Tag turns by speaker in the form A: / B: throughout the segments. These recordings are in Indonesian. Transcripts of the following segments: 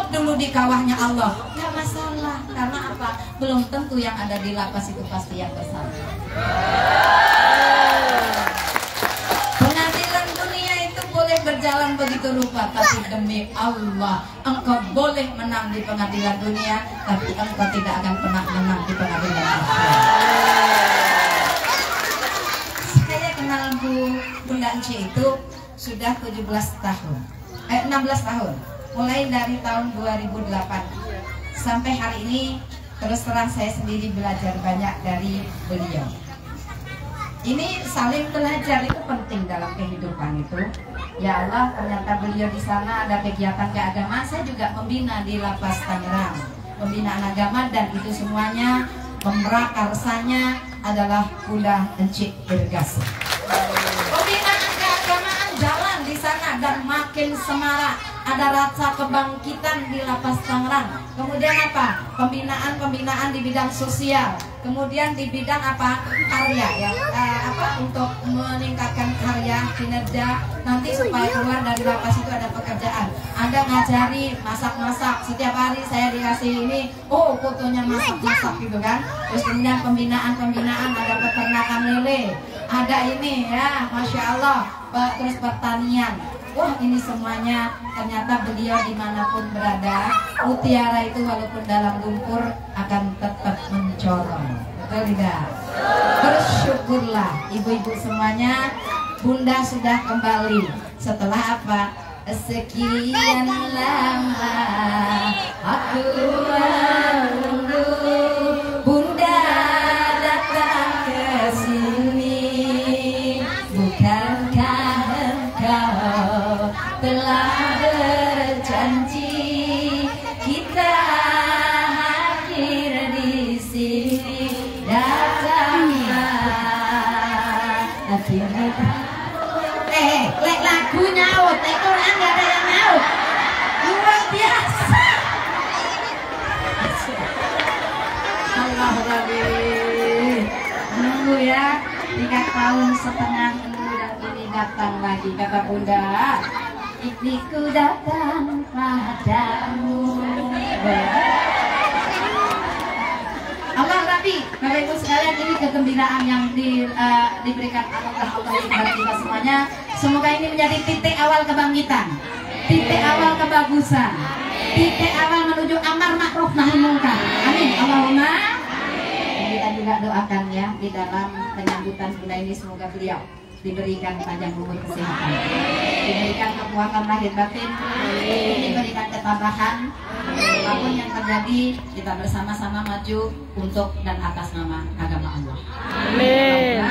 A: Duduk dulu di kawahnya Allah, nggak masalah. Karena apa? Belum tentu yang ada di lapas itu pasti yang bersalah. Pengadilan dunia itu boleh berjalan begitu rupa, tapi demi Allah engkau boleh menang di pengadilan dunia, tapi engkau tidak akan pernah menang di pengadilan akhirat. Saya kenal Bunda Enci itu sudah 16 tahun, 16 tahun, mulai dari tahun 2008 sampai hari ini. Terus terang saya sendiri belajar banyak dari beliau. Ini saling belajar itu penting dalam kehidupan itu. Ya Allah, ternyata beliau di sana ada kegiatan keagamaan. Saya juga membina di Lapas Tangerang, pembinaan agama, dan itu semuanya pemrakarsanya adalah Bunda Enci Irgasi. Pembinaan keagamaan jalan di sana dan makin semarak. Ada rasa kebangkitan di Lapas Tangerang. Kemudian apa? Pembinaan di bidang sosial. Kemudian di bidang apa? Karya ya. Untuk meningkatkan karya, kinerja nanti supaya keluar dari lapas itu ada pekerjaan. Ada ngajari masak-masak. Setiap hari saya dikasih ini, fotonya masak-masak gitu kan. Terus kemudian pembinaan ada peternakan lele. Ada ini ya, Masya Allah. Terus pertanian. Wah, ini semuanya ternyata beliau dimanapun berada, mutiara itu walaupun dalam lumpur akan tetap mencorong. Betul tidak? Bersyukurlah ibu-ibu semuanya, Bunda sudah kembali. Setelah apa? Sekian lama aku menunggu Bunda datang ke sini. Bukankah engkau telah berjanji kita hadir di sini? Datanglah akhirnya. Lek lagu nyaut, Quran nggak ada yang nyaut. Luar biasa. Allah Rabbi. Menunggu ya, 3,5 tahun kemudian ini datang lagi, kata Bunda. Ikhtiku datang padamu. Allah Rabbi, Bapak Ibu sekalian, ini kegembiraan yang diberikan Allah kepada kita semuanya. Semoga ini menjadi titik awal kebangkitan, titik awal kebagusan, titik awal menuju amar ma'ruf nahi munkar. Amin. Allahumma. Kita juga doakan ya di dalam penyambutan Bunda ini, semoga beliau diberikan panjang umur, kesehatan, diberikan kekuatan lahir batin, diberikan ketabahan. Apapun yang terjadi, kita bersama-sama maju untuk dan atas nama agama Allah. Amin.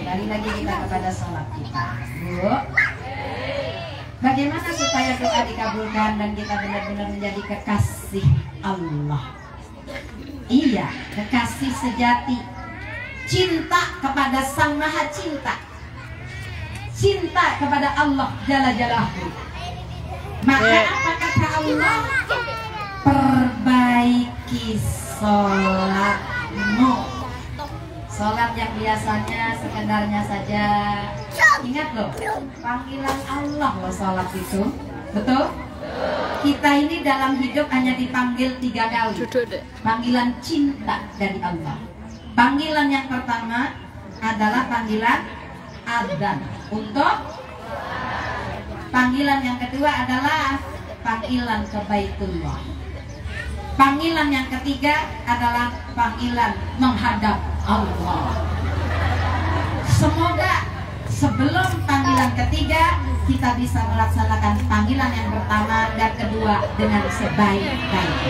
A: Kembali lagi kita kepada sholat kita, Bu. Bagaimana supaya doa dikabulkan dan kita benar-benar menjadi kekasih Allah? Iya, kekasih sejati, cinta kepada Sang Maha Cinta, cinta kepada Allah Jalla Jalaluhu. Maka apa kata Allah? Perbaiki sholatmu. Sholat yang biasanya sekedarnya saja. Ingat loh, panggilan Allah loh sholat itu. Betul? Kita ini dalam hidup hanya dipanggil 3 kali. Panggilan cinta dari Allah. Panggilan yang pertama adalah panggilan adzan untuk. Panggilan yang kedua adalah panggilan ke Baitullah. Panggilan yang ketiga adalah panggilan menghadap Allah. Semoga sebelum panggilan ketiga kita bisa melaksanakan panggilan yang pertama dan kedua dengan sebaik-baiknya.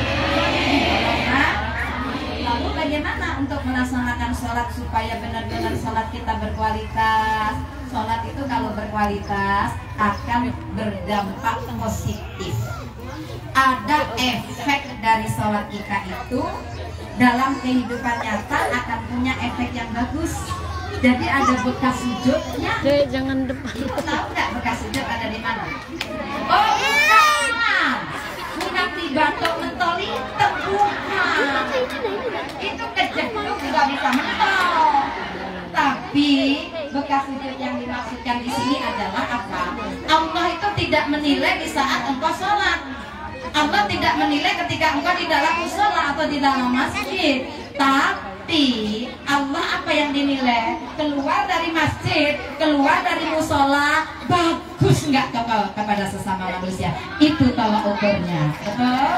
A: Lalu bagaimana untuk melaksanakan sholat supaya benar-benar sholat kita berkualitas? Sholat itu kalau berkualitas akan berdampak positif. Ada efek dari sholat kita itu dalam kehidupan nyata akan punya efek yang bagus. Jadi ada bekas sujudnya.
B: Jangan depan.
A: Ibu tahu nggak bekas sujud ada di mana? Oh bukan, bukan di batok mentol itu, bukan. Itu kejeduk juga bisa mentol. Tapi bekas sujud yang dimaksudkan di sini adalah apa? Allah itu tidak menilai di saat engkau sholat. Allah tidak menilai ketika engkau di dalam musola atau di dalam masjid, tapi Allah apa yang dinilai? Keluar dari masjid, keluar dari musola, bagus nggak kepada sesama manusia? Itu tolak ukurnya, betul?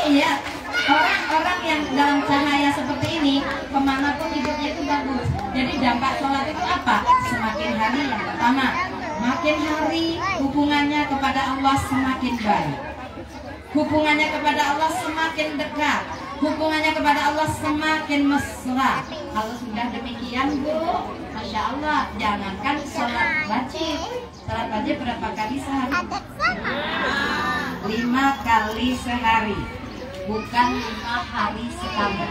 A: Iya, orang-orang yang dalam cahaya seperti ini, kemanapun hidupnya itu bagus. Jadi dampak sholat itu apa? Semakin hari yang pertama, makin hari hubungannya kepada Allah semakin baik, hubungannya kepada Allah semakin dekat, hubungannya kepada Allah semakin mesra. Kalau sudah demikian Bu, Masya Allah, jangankan sholat wajib. Sholat wajib berapa kali sehari? 5 kali sehari, bukan 5 hari sekali,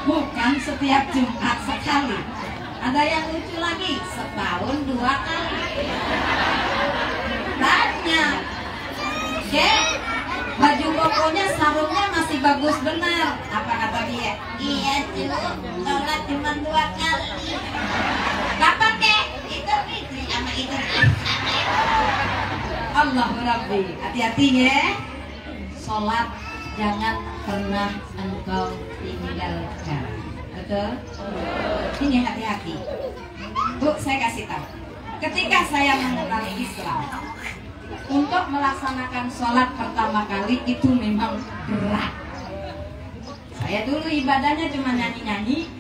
A: bukan setiap Jumat sekali. Ada yang lucu lagi, setahun 2 kali. Tanya, baju kokonya, sarungnya masih bagus benar. Apa kata dia? Iya cu, sholat cuma 2 kali. Kapan kek? Itu fitri sama itu. Allahu Rabbi, hati-hati ya. Sholat jangan pernah engkau tinggalkan. Betul? Ini hati-hati. Bu, saya kasih tahu. Ketika saya mengenal Islam, untuk melaksanakan sholat pertama kali itu memang berat. Saya dulu ibadahnya cuma nyanyi-nyanyi,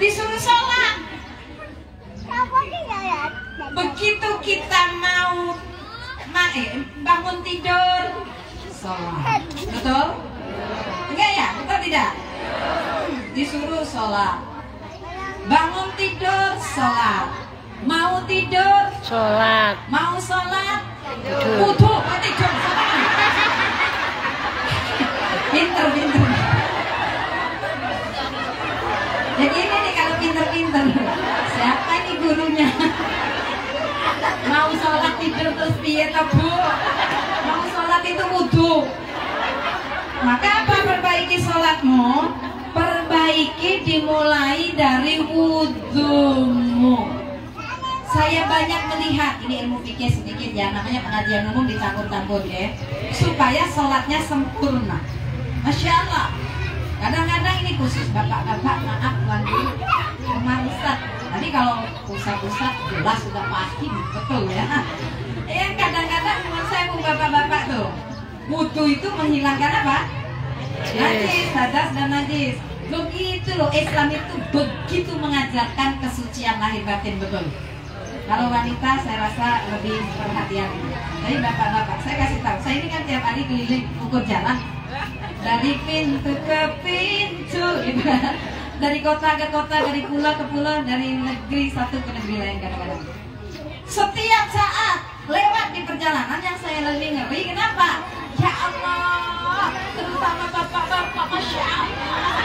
A: disuruh sholat. Begitu kita mau bangun tidur, sholat. Betul? Enggak ya? Betul tidak? Disuruh sholat. Bangun tidur, sholat. Mau tidur,
B: sholat.
A: Mau sholat, wudu, tidur. Pinter. Jadi ini nih kalau pinter. Siapa ini gurunya? Mau sholat tidur terus piye toh Bu? Mau sholat itu wudu. Maka apa perbaiki sholatmu? Perbaiki dimulai dari wudumu. Saya banyak melihat, ini ilmu fikih sedikit ya, namanya pengajian umum dicampur-campur ya, supaya sholatnya sempurna. Masya Allah. Kadang-kadang ini khusus bapak-bapak, maaf tuan sama Ustaz. Tadi kalau pusat-pusat jelas sudah pasti betul ya. Yang kadang-kadang menurut saya bapak-bapak tuh, wudu itu menghilangkan apa? Najis, hadas dan najis. Begitu loh, Islam itu begitu mengajarkan kesucian lahir batin, betul. Kalau wanita saya rasa lebih perhatian. Tapi bapak-bapak, saya kasih tahu, saya ini kan tiap hari keliling ukur jalan dari pintu ke pintu, gitu. Dari kota ke kota, dari pulau ke pulau, dari negeri satu ke negeri lain kadang-kadang. Setiap saat lewat di perjalanan yang saya lebih ngeri, kenapa? Ya Allah, terutama bapak-bapak, Masya Allah,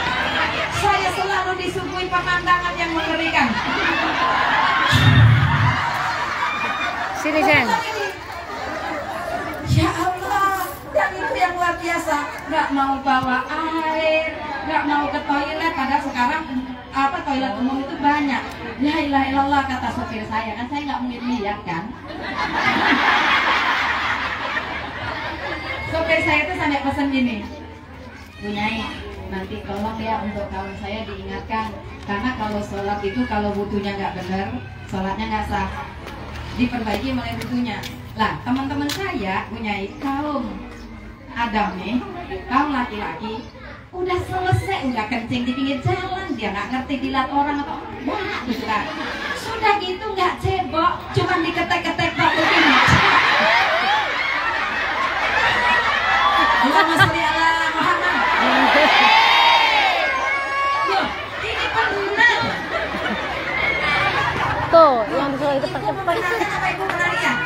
A: saya selalu disuguhi pemandangan yang mengerikan.
B: Sini Sen.
A: Ya Allah, dan itu yang luar biasa. Nggak mau bawa air, nggak mau ke toilet. Padahal sekarang toilet umum itu banyak. La ilaha illallah, kata sopir saya, kan saya nggak mungkin lihat kan. Sopir saya itu sampai pesan gini, Bu Nyai, nanti tolong ya untuk kawan saya diingatkan, karena kalau sholat itu kalau wudunya nggak benar, sholatnya nggak sah. Diperbaiki mulai wudunya. Lah, teman-teman saya punya kaum Adam nih, kaum laki-laki, udah selesai, udah kencing di pinggir jalan, dia nggak ngerti dilihat orang atau wah, gitu kan. Sudah gitu nggak cebok, cuman diketek-ketek tak begini. Allahumma sholli ala Muhammad. Loh, ini benar.
B: Tuh, yang disuruh itu cepat-cepat.
A: Apa ibu pernah lihat?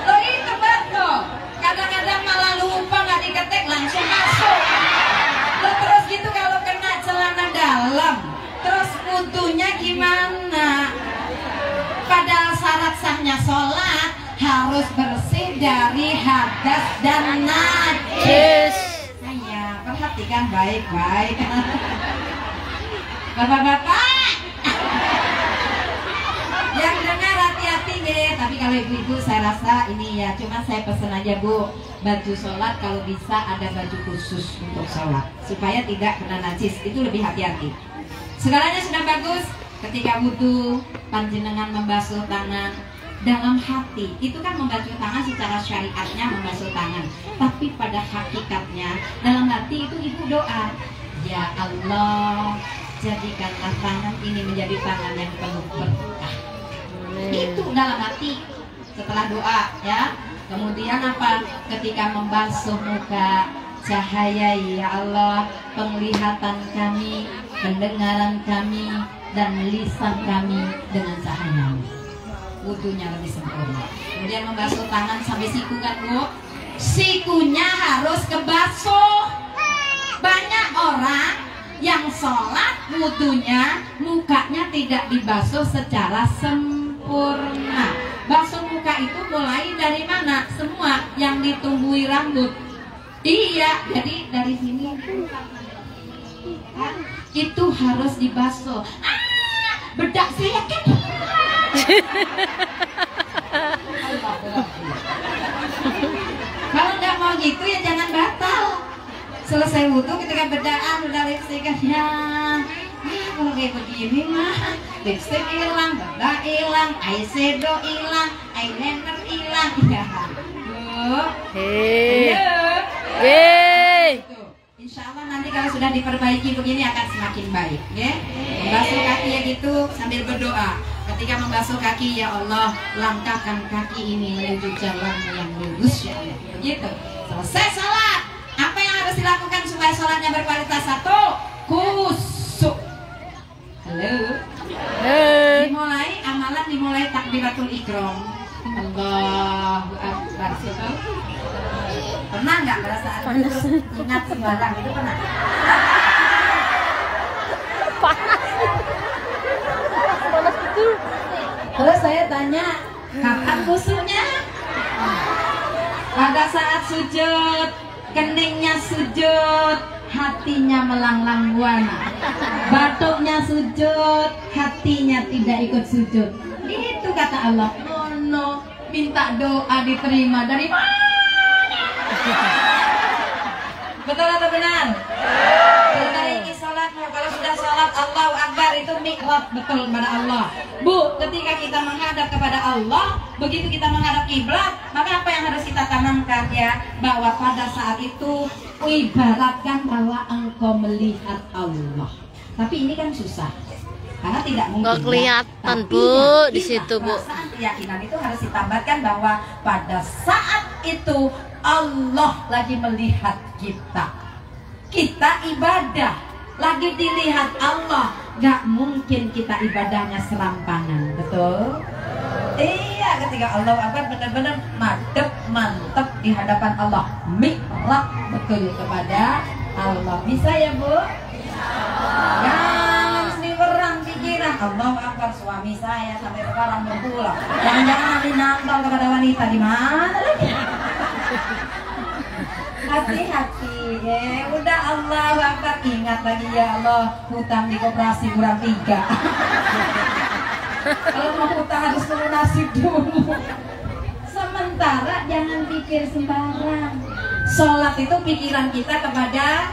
A: Loh itu betul. Kadang-kadang malah lupa nggak diketek langsung masuk. Loh terus gitu kalau kena celana dalam, terus wudunya gimana? Padahal syarat sahnya sholat harus bersih dari hadas dan najis. Saya perhatikan baik-baik. Bapak-bapak, kalau ibu-ibu saya rasa ini ya, cuma saya pesan aja Bu, baju sholat kalau bisa ada baju khusus untuk sholat supaya tidak kena najis, itu lebih hati-hati. Segalanya sudah bagus. Ketika wudhu, panjenengan membasuh tangan dalam hati, itu kan membasuh tangan secara syariatnya membasuh tangan, tapi pada hakikatnya dalam hati itu ibu doa, ya Allah, jadikanlah tangan ini menjadi tangan yang penuh berkah. Itu dalam hati setelah doa ya. Kemudian apa? Ketika membasuh muka, cahaya ya Allah penglihatan kami, pendengaran kami, dan lisan kami dengan cahaya-Mu. Wudunya lebih sempurna. Kemudian membasuh tangan sampai siku kan Bu? Sikunya harus kebasuh. Banyak orang yang sholat wudunya mukanya tidak dibasuh secara sempurna. Basuh muka itu mulai dari mana? Semua yang ditumbuhi rambut. Iya, jadi dari sini itu harus dibasuh. Bedak saya kan. Kalau nggak mau gitu ya jangan batal. Selesai wudhu ketika bedaan udah lipstikannya. Kalau kayak begini mah lipstik hilang, bedak hilang, eyeshadow hilang, eyeliner hilang. Ya, Insya Allah nanti kalau sudah diperbaiki begini akan semakin baik, ya. Membasuh kaki ya gitu sambil berdoa. Ketika membasuh kaki, ya Allah, langkahkan kaki ini menuju jalan yang lurus, ya Allah. Begitu. Selesai salat. Apa yang harus dilakukan supaya sholatnya berkualitas? Satu, khusyuk. Halo. Dimulai amalan dimulai takbiratul ihram. Allahu Akbar. Pernah nggak perasaan terus ingat sembarang itu pernah?
B: Panas betul.
A: Terus saya tanya, kapan khusyuknya? Pada saat sujud, keningnya sujud, hatinya melanglang buana. Batuknya sujud, hatinya tidak ikut sujud. Itu kata Allah. Oh no, minta doa diterima dari mana? Betul atau benar? Perbaiki sholatmu. Kalau sudah sholat Allahu Akbar itu mikrot betul kepada Allah. Bu, ketika kita menghadap kepada Allah, begitu kita menghadap kiblat, maka apa yang harus kita tanamkan ya? Bahwa pada saat itu ibaratkan bahwa engkau melihat Allah. Tapi ini kan susah. Karena tidak mungkin.
B: Nggak kelihatan
A: ya.
B: Bu di situ Bu.
A: Keyakinan itu harus ditambahkan bahwa pada saat itu Allah lagi melihat kita. Kita ibadah lagi dilihat Allah. Gak mungkin kita ibadahnya serampangan, betul? Iya, ketika Allah akan benar-benar mantep di hadapan Allah, mikrot betul kepada Allah. Bisa ya Bu? Jangan seliweran pikiran. Allahu Akbar, suami saya sampai sekarang berpulang. Jangan-jangan nanti nambal kepada wanita di mana lagi? Hati-hati ya. Udah Allahu Akbar, ingat lagi ya Allah, hutang di koperasi kurang 3. Kalau mau hutang harus lunasi dulu. Sementara jangan pikir sembarang. Sholat itu pikiran kita kepada.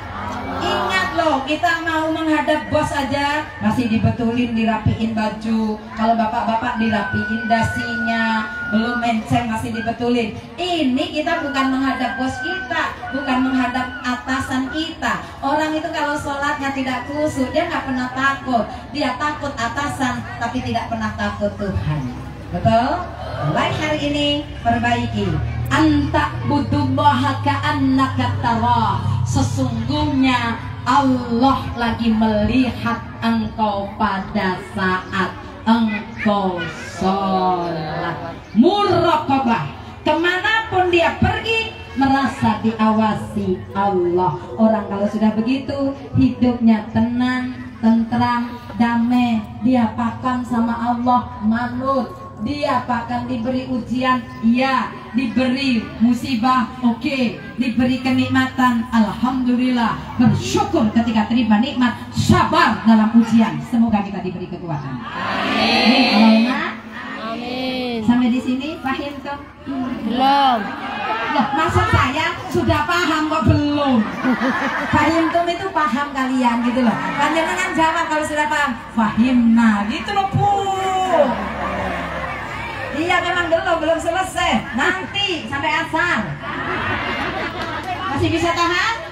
A: Ingat loh, kita mau menghadap bos aja masih dibetulin, dirapiin baju. Kalau bapak-bapak dirapiin dasinya, belum menceng masih dibetulin. Ini kita bukan menghadap bos kita, bukan menghadap atasan kita. Orang itu kalau sholatnya tidak khusyuk, dia nggak pernah takut. Dia takut atasan, tapi tidak pernah takut Tuhan. Betul? Mulai hari ini perbaiki. Anta budullaha ka'annaka tarah. Sesungguhnya Allah lagi melihat engkau pada saat engkau sholat. Muraqabah. Kemanapun dia pergi merasa diawasi Allah. Orang kalau sudah begitu hidupnya tenang, tentram, damai. Dia pakam sama Allah, manut. Dia akan diberi ujian, iya. Diberi musibah, oke. Diberi kenikmatan, alhamdulillah. Bersyukur ketika terima nikmat, sabar dalam ujian. Semoga kita diberi kekuatan. Amin.
B: Amin.
A: Sampai di sini paham tuh?
B: Belum.
A: Loh, maksud saya sudah paham kok belum? Fahimtum itu paham kalian gitu loh. Panjenengan jawab kalau sudah paham. Fahimna gitu loh Bu. Iya memang belum selesai. Nanti sampai asar. Masih bisa tahan?